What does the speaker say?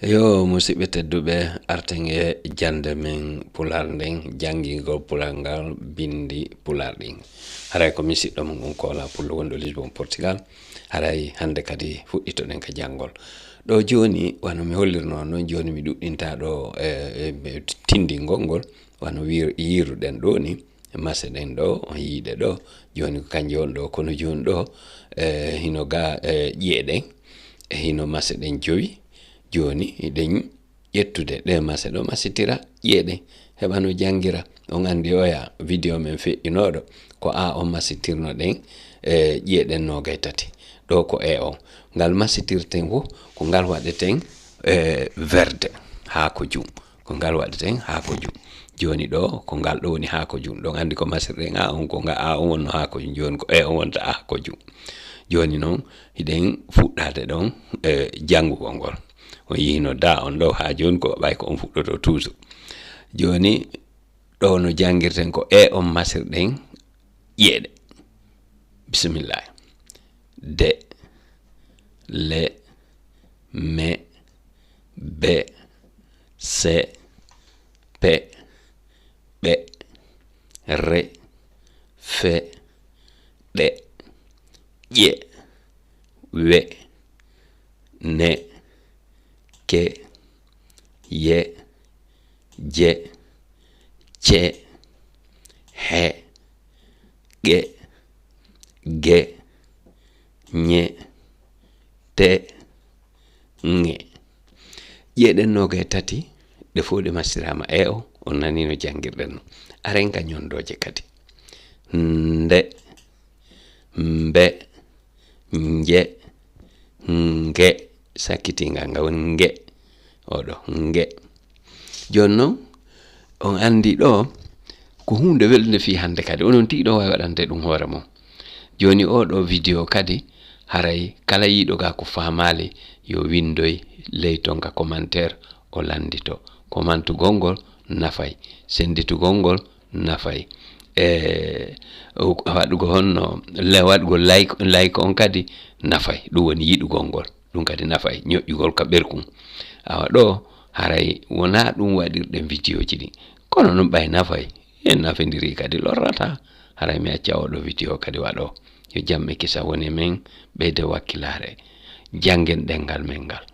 Yo musidɓe tedduɓe arten e jande men pular nden jangingol pular ngal bindi pular ɗin haray ko misidɗo mon on kola pullo wonɗo Lisbon Portugal haray hande kadi fuɗɗitoɗen ka janngol ɗo joni wano mi hollirno noon joni mi ɗuɗɗinta ɗo tindingol ngol wano yiruɗen ɗo ni mase ɗen ɗo on yiiɗe ɗo joni ko kanje on ɗo kono joni ɗo hino ga ƴeeɗen e hino mase ɗen jowi joni ɗen ƴettude ɗe mase ɗo masitira ƴeeɗen heɓa no jangira on andi oya vidéo men feƴƴinoɗo ko on masitirno ɗen ƴeeɗen nogay tati ɗo ko on ngal masitirten wo ko ngal waɗeten verde haako jum ko ngal waɗeten haako jum joni ɗo ko ngal ɗo woni haako jum ɗon andi ko masirɗen on ko on wonno haako jum joni ko on wonta haako jum joni noon hiɗen fuɗɗade ɗon janngugol ngol on yino da on ɗo ha joni ko ɓay ko on fuɗɗoto toujours joni ɗo no jangirten ko on masirɗen ƴeeɗe bisimillah de le me be se pe ɓe re fe ɗe ƴe we ne ke ye je ce he ge ge nye te nge ƴeeɗen noga tati ɗe fof ɗe masirama on nani no jangirɗen no aren ka ñondoje kadi nde mbe nje nge sakkitinga nga woni nge oɗo nge joni noon on andi ɗo ko hunde welnde fi hande kadi onon tigui ɗo wawi waɗante ɗum hoore mum joni oɗo vidéo kadi haray kala yiɗo ga ko famali yo windoy ley ton ka commentaire o landito commentugol ngol nafay senditugol ngol nafay waɗugo honno waɗugo like on kadi nafay ɗum woni yiɗugol ngol ɗum kadi nafay ñoƴƴugol ka ɓerkum awa ɗo haray wona ɗum waɗirɗen vidéo ji ɗi kono noon ɓay nafay en nafidiri kadi lorrata haray mi acca oɗo vidéo kadi waɗo yo jamme kisa woni men ɓeyde wakkilare janggen ɗengal men ngal